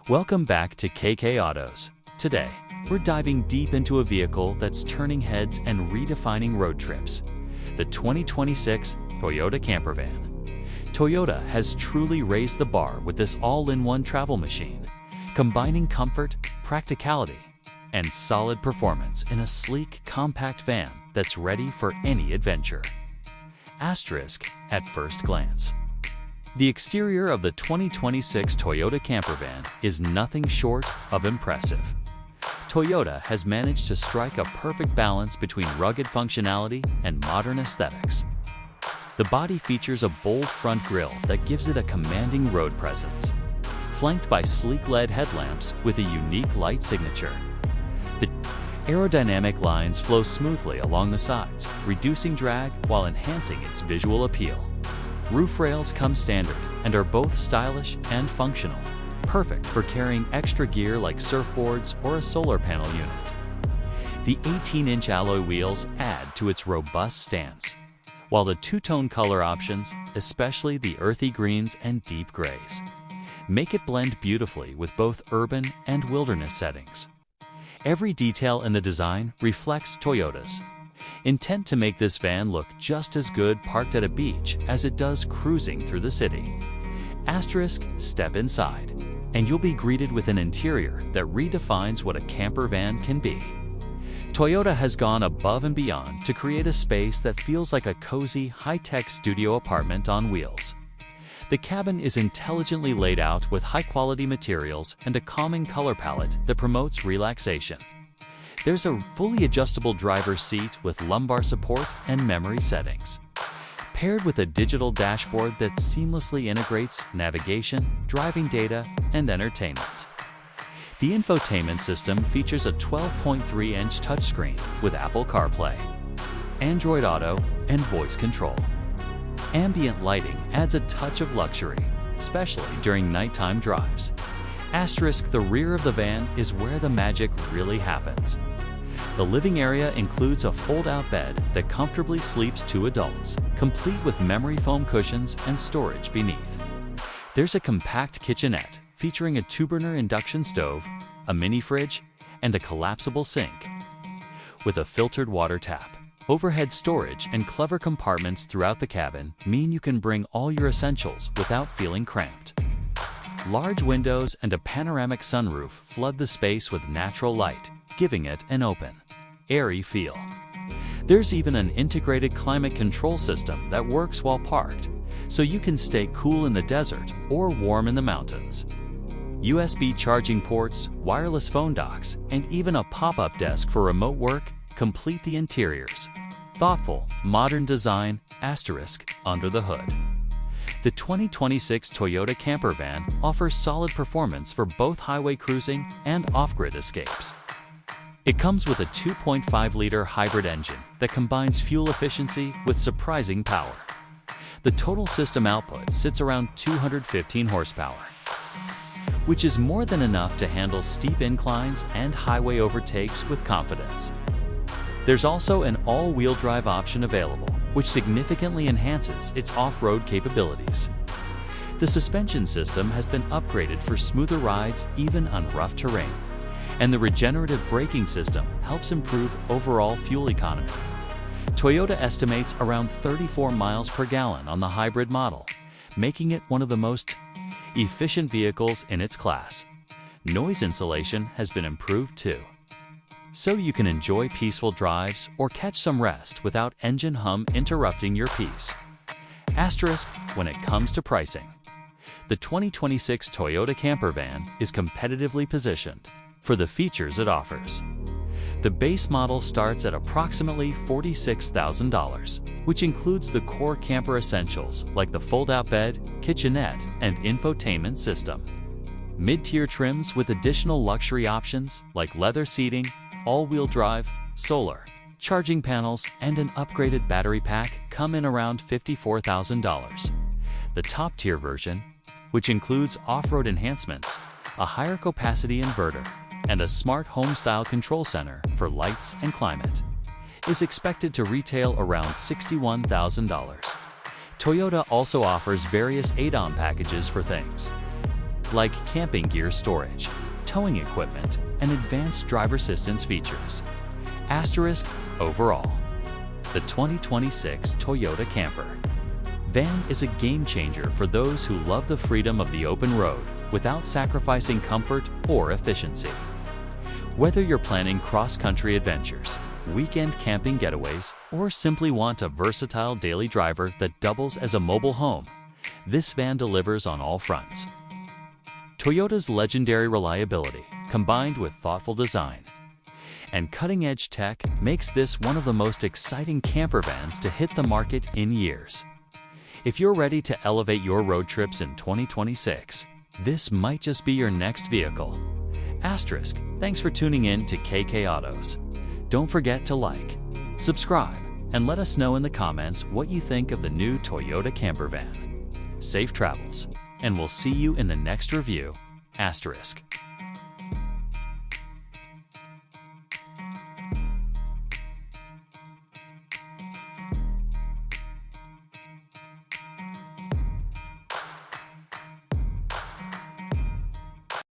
Welcome back to KK Autos. Today, we're diving deep into a vehicle that's turning heads and redefining road trips. The 2026 Toyota Campervan. Toyota has truly raised the bar with this all-in-one travel machine, combining comfort, practicality, and solid performance in a sleek, compact van that's ready for any adventure. Asterisk at first glance. The exterior of the 2026 Toyota Campervan is nothing short of impressive. Toyota has managed to strike a perfect balance between rugged functionality and modern aesthetics. The body features a bold front grille that gives it a commanding road presence, flanked by sleek LED headlamps with a unique light signature. The aerodynamic lines flow smoothly along the sides, reducing drag while enhancing its visual appeal. Roof rails come standard and are both stylish and functional, perfect for carrying extra gear like surfboards or a solar panel unit. The 18-inch alloy wheels add to its robust stance, while the two-tone color options, especially the earthy greens and deep grays, make it blend beautifully with both urban and wilderness settings. Every detail in the design reflects Toyota's intent to make this van look just as good parked at a beach as it does cruising through the city. Asterisk, step inside, and you'll be greeted with an interior that redefines what a camper van can be. Toyota has gone above and beyond to create a space that feels like a cozy, high-tech studio apartment on wheels. The cabin is intelligently laid out with high-quality materials and a calming color palette that promotes relaxation. There's a fully adjustable driver's seat with lumbar support and memory settings, paired with a digital dashboard that seamlessly integrates navigation, driving data, and entertainment. The infotainment system features a 12.3-inch touchscreen with Apple CarPlay, Android Auto, and voice control. Ambient lighting adds a touch of luxury, especially during nighttime drives. Asterisk, the rear of the van is where the magic really happens. The living area includes a fold-out bed that comfortably sleeps two adults, complete with memory foam cushions and storage beneath. There's a compact kitchenette featuring a two-burner induction stove, a mini fridge, and a collapsible sink. With a filtered water tap, overhead storage, and clever compartments throughout the cabin mean you can bring all your essentials without feeling cramped. Large windows and a panoramic sunroof flood the space with natural light, giving it an open, airy feel. There's even an integrated climate control system that works while parked, so you can stay cool in the desert or warm in the mountains. USB charging ports, wireless phone docks, and even a pop-up desk for remote work complete the interior's thoughtful, modern design, asterisk, under the hood. The 2026 Toyota Campervan offers solid performance for both highway cruising and off-grid escapes. It comes with a 2.5-liter hybrid engine that combines fuel efficiency with surprising power. The total system output sits around 215 horsepower, which is more than enough to handle steep inclines and highway overtakes with confidence. There's also an all-wheel drive option available, which significantly enhances its off-road capabilities. The suspension system has been upgraded for smoother rides even on rough terrain, and the regenerative braking system helps improve overall fuel economy. Toyota estimates around 34 miles per gallon on the hybrid model, making it one of the most efficient vehicles in its class. Noise insulation has been improved too, so you can enjoy peaceful drives or catch some rest without engine hum interrupting your peace. Asterisk, when it comes to pricing. The 2026 Toyota Campervan is competitively positioned for the features it offers. The base model starts at approximately $46,000, which includes the core camper essentials like the fold-out bed, kitchenette, and infotainment system. Mid-tier trims with additional luxury options like leather seating, all-wheel drive, solar, charging panels, and an upgraded battery pack come in around $54,000. The top-tier version, which includes off-road enhancements, a higher capacity inverter, and a smart home-style control center for lights and climate, is expected to retail around $61,000. Toyota also offers various add-on packages for things like camping gear storage, towing equipment, and advanced driver assistance features. Asterisk overall. The 2026 Toyota Camper van is a game changer for those who love the freedom of the open road without sacrificing comfort or efficiency. Whether you're planning cross-country adventures, weekend camping getaways, or simply want a versatile daily driver that doubles as a mobile home, this van delivers on all fronts. Toyota's legendary reliability, combined with thoughtful design and cutting-edge tech, makes this one of the most exciting camper vans to hit the market in years. If you're ready to elevate your road trips in 2026, this might just be your next vehicle. Asterisk, thanks for tuning in to KK Autos. Don't forget to like, subscribe, and let us know in the comments what you think of the new Toyota camper van. Safe travels, and we'll see you in the next review. Asterisk.